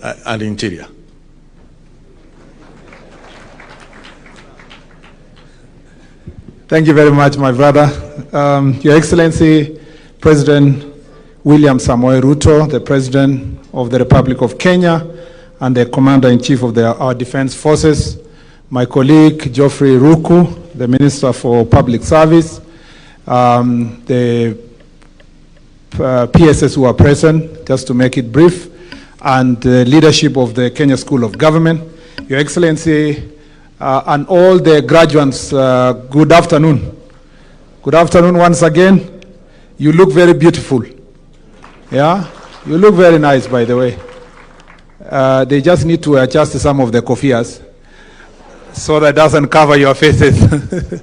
and Interior. Thank you very much, my brother. Your Excellency, President William Samoei Ruto, the President of the Republic of Kenya, and the Commander-in-Chief of our Defense Forces, my colleague Geoffrey Ruku, the Minister for Public Service, the PSS who are present, just to make it brief, and the leadership of the Kenya School of Government, Your Excellency, and all the graduates, good afternoon. Good afternoon once again. You look very beautiful. Yeah? You look very nice, by the way. They just need to adjust some of the kofias so that it doesn't cover your faces.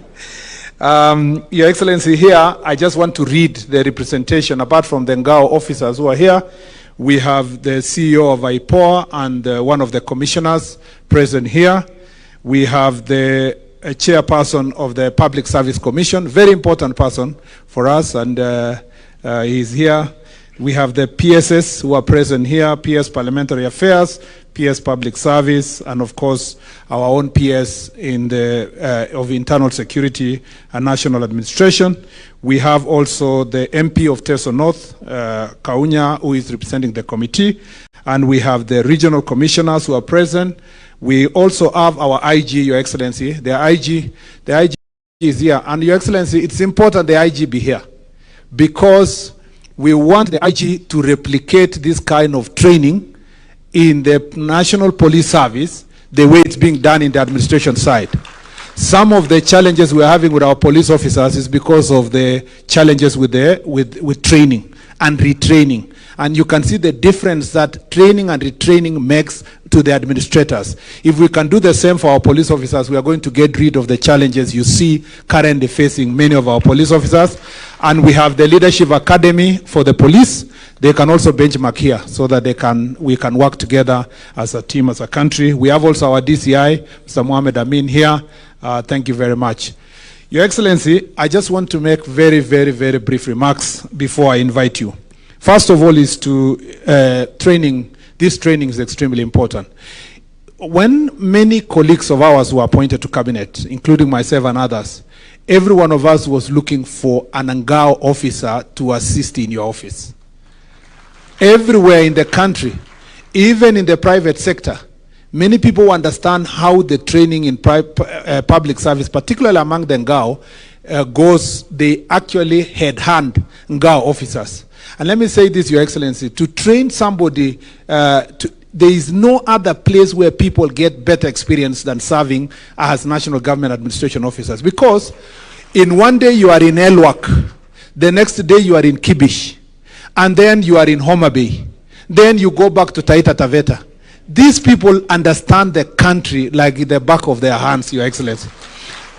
Your Excellency, here, I just want to read the representation. Apart from the Ngao officers who are here, we have the CEO of IPOA and one of the commissioners present here. We have the chairperson of the Public Service Commission, very important person for us, and he's here. We have the PSS who are present here, PS Parliamentary Affairs, PS Public Service, and of course our own PS in the of Internal Security and National Administration. We have also the MP of Teso North, Kaunya, who is representing the committee, and we have the regional commissioners who are present. We also have our IG, Your Excellency. The IG is here. And Your Excellency, it's important the IG be here because we want the IG to replicate this kind of training in the National Police Service the way it's being done in the administration side. Some of the challenges we're having with our police officers is because of the challenges with training and retraining. And you can see the difference that training and retraining makes to the administrators. If we can do the same for our police officers, we are going to get rid of the challenges you see currently facing many of our police officers. And we have the Leadership Academy for the police. They can also benchmark here so that we can work together as a team, as a country. We have also our DCI, Mr. Mohamed Amin here. Thank you very much. Your Excellency, I just want to make very, very, very brief remarks before I invite you. First of all is to training. This training is extremely important. When many colleagues of ours were appointed to cabinet, including myself and others, every one of us was looking for an Ngao officer to assist in your office. Everywhere in the country, even in the private sector, many people understand how the training in public service, particularly among the Ngao, goes. They actually headhunt Ngao officers. And let me say this, Your Excellency, to train somebody, there is no other place where people get better experience than serving as national government administration officers. Because in one day you are in Elwak, the next day you are in Kibish, and then you are in Homa Bay. Then you go back to Taita Taveta. These people understand the country like the back of their hands, Your Excellency.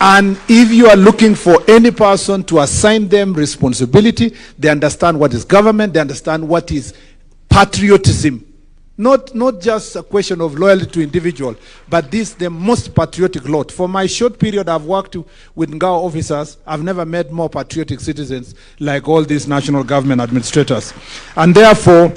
And if you are looking for any person to assign them responsibility, they understand what is government, they understand what is patriotism. Not just a question of loyalty to individual, but this the most patriotic lot. For my short period I've worked with Ngao officers, I've never met more patriotic citizens like all these national government administrators. And therefore,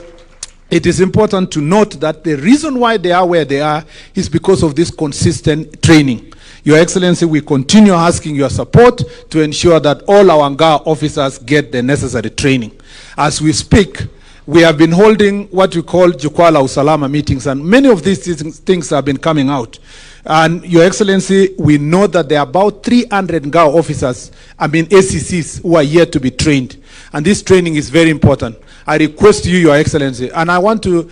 it is important to note that the reason why they are where they are is because of this consistent training. Your Excellency, we continue asking your support to ensure that all our Ngao officers get the necessary training. As we speak, we have been holding what we call Jukwaa la Usalama meetings, and many of these things have been coming out. And Your Excellency, we know that there are about 300 Ngao officers, ACCs, who are yet to be trained. And this training is very important. I request you, Your Excellency, and I want to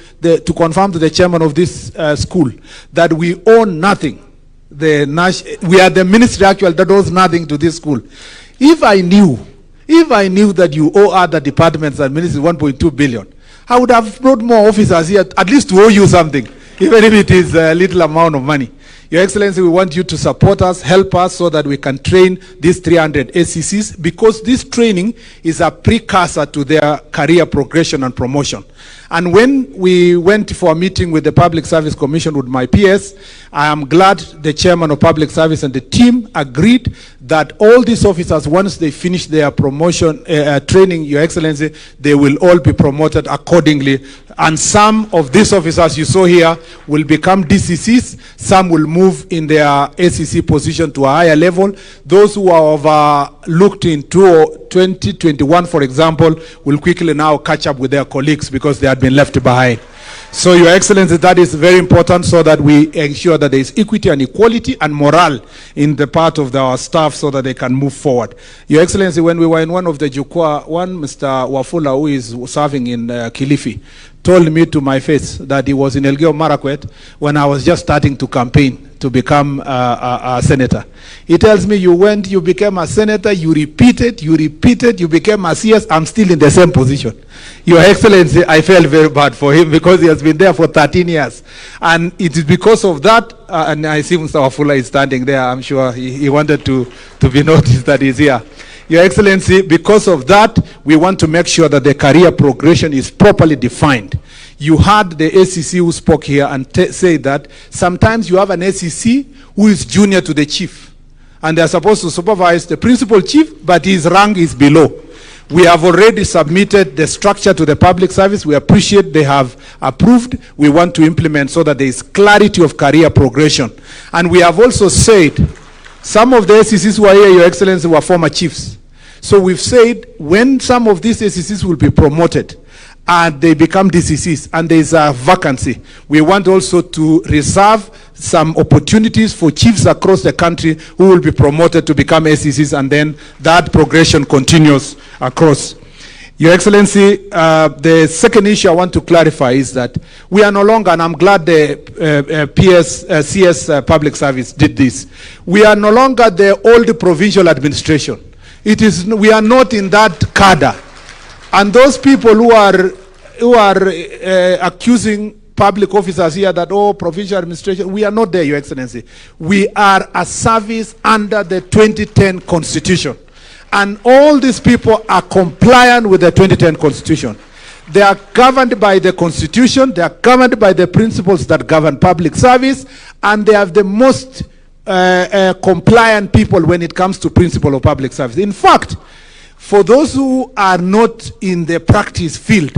confirm to the chairman of this school that we own nothing. We are the ministry actually that owes nothing to this school. If I knew that you owe other departments and ministries 1.2 billion, I would have brought more officers here, at least to owe you something, even if it is a little amount of money. Your Excellency, we want you to support us, help us so that we can train these 300 ACCs, because this training is a precursor to their career progression and promotion. And when we went for a meeting with the Public Service Commission with my PS, I am glad the chairman of Public Service and the team agreed that all these officers, once they finish their promotion training, Your Excellency, they will all be promoted accordingly. And some of these officers you saw here will become DCCs. Some will move in their ACC position to a higher level. Those who are overlooked in 2021, for example, will quickly now catch up with their colleagues because they had been left behind. So, Your Excellency, that is very important so that we ensure that there is equity and equality and morale in the part of our staff so that they can move forward. Your Excellency, when we were in one of the Jukwa, one Mr. Wafula, who is serving in Kilifi, told me to my face that he was in Elgeyo Marakwet when I was just starting to campaign to become a senator. He tells me, you went, you became a senator, you repeated, you became a CS, I'm still in the same position. Your Excellency, I felt very bad for him because he has been there for 13 years. And it is because of that, and I see Mr. Wafula is standing there, I'm sure he wanted to be noticed that he's here. Your Excellency, because of that, we want to make sure that the career progression is properly defined. You heard the ACC who spoke here and say that sometimes you have an ACC who is junior to the chief. And they are supposed to supervise the principal chief, but his rank is below. We have already submitted the structure to the public service. We appreciate they have approved. We want to implement so that there is clarity of career progression. And we have also said, some of the ACCs who are here, Your Excellency, were former chiefs. So we've said when some of these ACCs will be promoted and they become DCCs and there is a vacancy, we want also to reserve some opportunities for chiefs across the country who will be promoted to become ACCs, and then that progression continues across. Your Excellency, the second issue I want to clarify is that we are no longer, and I'm glad the CS Public Service did this, we are no longer the old provincial administration. We are not in that cadre. And those people who are accusing public officers here that, oh, provincial administration, we are not there, Your Excellency. We are a service under the 2010 Constitution. And all these people are compliant with the 2010 Constitution. They are governed by the Constitution, they are governed by the principles that govern public service, and they have the most compliant people when it comes to principle of public service. In fact, for those who are not in the practice field,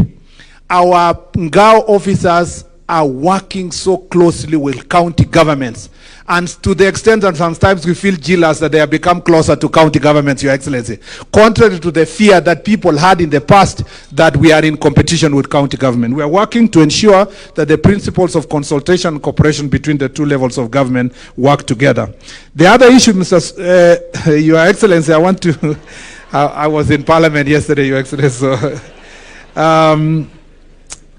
our Ngao officers are working so closely with county governments. And to the extent that sometimes we feel jealous that they have become closer to county governments, Your Excellency. Contrary to the fear that people had in the past that we are in competition with county government. We are working to ensure that the principles of consultation and cooperation between the two levels of government work together. The other issue, Your Excellency, I want to... I was in Parliament yesterday, Your Excellency. So,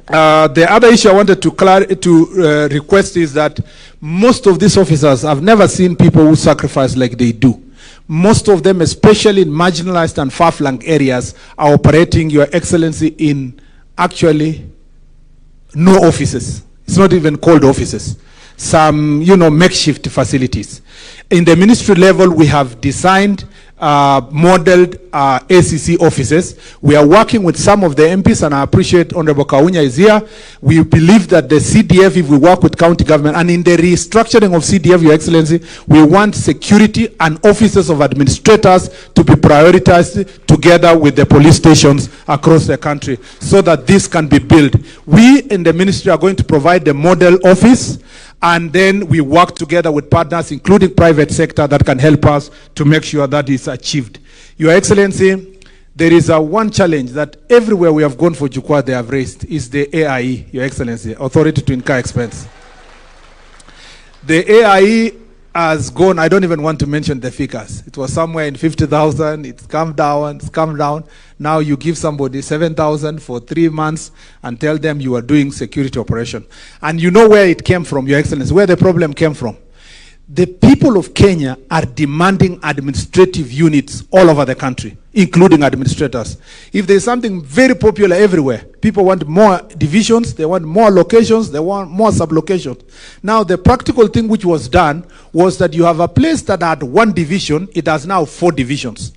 the other issue I wanted to request is that most of these officers, I've never seen people who sacrifice like they do. Most of them, especially in marginalized and far-flung areas, are operating, Your Excellency, in actually no offices. It's not even called offices. Some, makeshift facilities. In the ministry level, we have designed modeled ACC offices. We are working with some of the MPs, and I appreciate Honorable Kaunya is here. We believe that the CDF, if we work with county government, and in the restructuring of CDF, Your Excellency, we want security and offices of administrators to be prioritized together with the police stations across the country so that this can be built. We in the ministry are going to provide the model office, and then we work together with partners, including private sector, that can help us to make sure that is achieved. Your Excellency, there is one challenge that everywhere we have gone for Jukwa they have raised is the AIE, Your Excellency, Authority to Incur Expense. The AIE has gone, I don't even want to mention the figures. It was somewhere in 50,000, it's come down. Now you give somebody 7,000 for 3 months and tell them you are doing security operation. And you know where it came from, Your Excellency, where the problem came from. The people of Kenya are demanding administrative units all over the country, including administrators. If there's something very popular everywhere, people want more divisions, they want more locations, they want more sub-locations. Now, the practical thing which was done was that you have a place that had 1 division, it has now 4 divisions.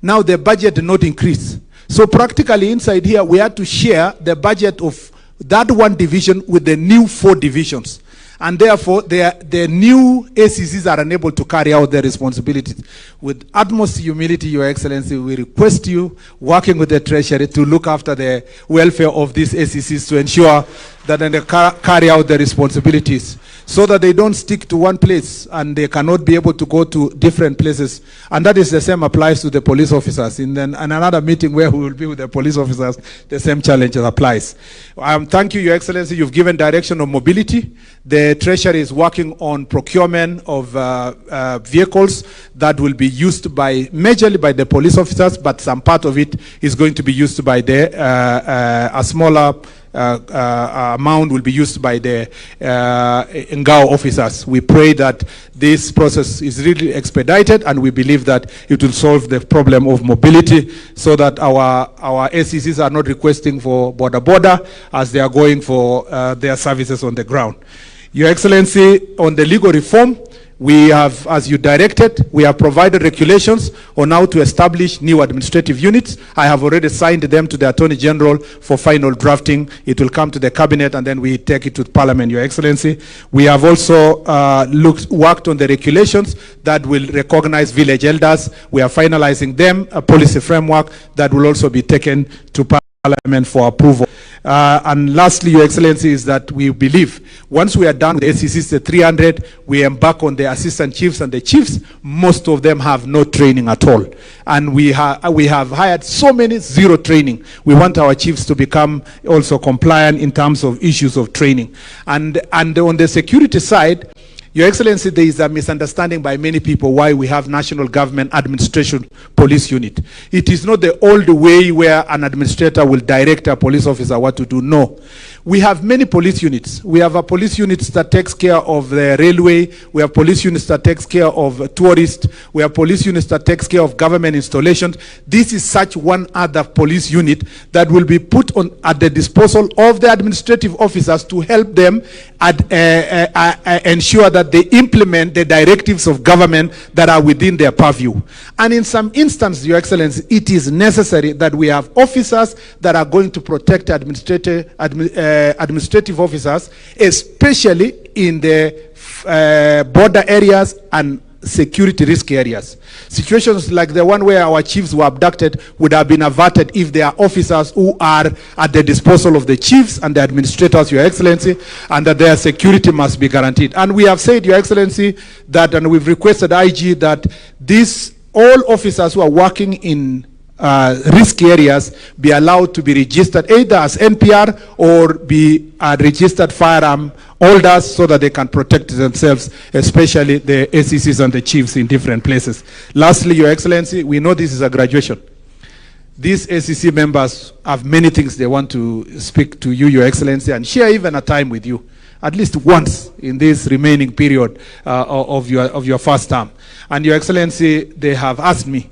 Now, the budget did not increase. So practically inside here, we had to share the budget of that one division with the new 4 divisions. And therefore, the new ACCs are unable to carry out their responsibilities. With utmost humility, Your Excellency, we request you, working with the Treasury, to look after the welfare of these ACCs to ensure that they carry out their responsibilities, so that they don't stick to one place and they cannot be able to go to different places. And that is the same applies to the police officers. In another meeting where we will be with the police officers, the same challenge applies. Thank you, Your Excellency. You've given direction on mobility. The Treasury is working on procurement of vehicles that will be used majorly by the police officers, but some part of it is going to be used by a smaller amount will be used by the Ngao officers. We pray that this process is really expedited, and we believe that it will solve the problem of mobility, so that our ACCs are not requesting for border as they are going for their services on the ground. Your Excellency, on the legal reform, we have, as you directed, we have provided regulations on how to establish new administrative units. I have already signed them to the Attorney General for final drafting. It will come to the Cabinet, and then we take it to Parliament, Your Excellency. We have also worked on the regulations that will recognize village elders. We are finalizing them, a policy framework that will also be taken to Parliament for approval. And lastly, Your Excellency, is that we believe once we are done with the ACCs, the 300, we embark on the assistant chiefs and the chiefs. Most of them have no training at all. And we have hired so many, 0 training. We want our chiefs to become also compliant in terms of issues of training. And on the security side, Your Excellency, there is a misunderstanding by many people why we have National Government Administration Police Unit. It is not the old way where an administrator will direct a police officer what to do. No. We have many police units. We have a police unit that takes care of the railway. We have police units that takes care of tourists. We have police units that takes care of government installations. This is such one other police unit that will be put at the disposal of the administrative officers to help them ensure that they implement the directives of government that are within their purview. And in some instances, Your Excellency, it is necessary that we have officers that are going to protect administrative officers, especially in the border areas and security risk areas. Situations like the one where our chiefs were abducted would have been averted if there are officers who are at the disposal of the chiefs and the administrators, Your Excellency, and that their security must be guaranteed. And we have said, Your Excellency, that, and we've requested IG that all officers who are working in risk areas be allowed to be registered either as NPR or be registered firearm holders, so that they can protect themselves, especially the ACCs and the chiefs in different places. Lastly, Your Excellency, we know this is a graduation. These ACC members have many things they want to speak to you, Your Excellency, and share even a time with you, at least once in this remaining period of your first term. And Your Excellency, they have asked me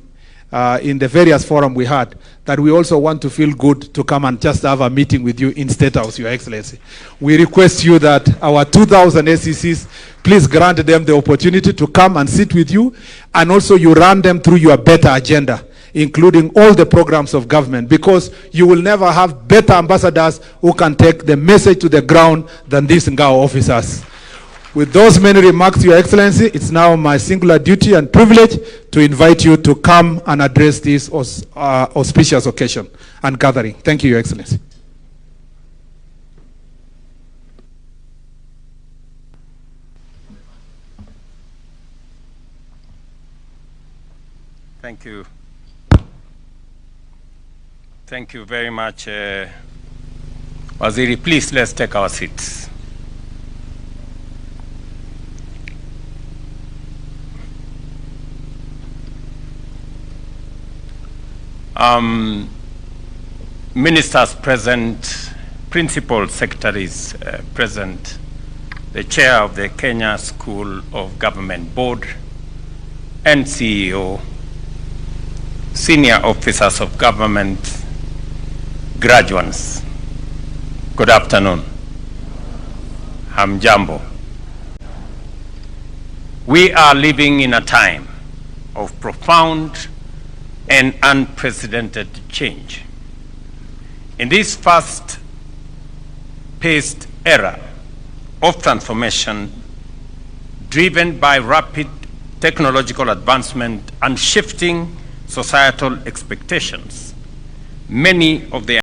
in the various forums we had, that we also want to feel good to come and just have a meeting with you in State House, Your Excellency. We request you that our 2,000 ACCs, please grant them the opportunity to come and sit with you, and also you run them through your better agenda, including all the programs of government, because you will never have better ambassadors who can take the message to the ground than these Ngao officers. With those many remarks, Your Excellency, it's now my singular duty and privilege to invite you to come and address this auspicious occasion and gathering. Thank you, Your Excellency. Thank you. Thank you very much, Waziri. Please, let's take our seats. Ministers present, principal secretaries present, the chair of the Kenya School of Government Board, and CEO, senior officers of government, graduates. Good afternoon. Hamjambo. We are living in a time of profound and unprecedented change. In this first fast-paced era of transformation driven by rapid technological advancement and shifting societal expectations, many of the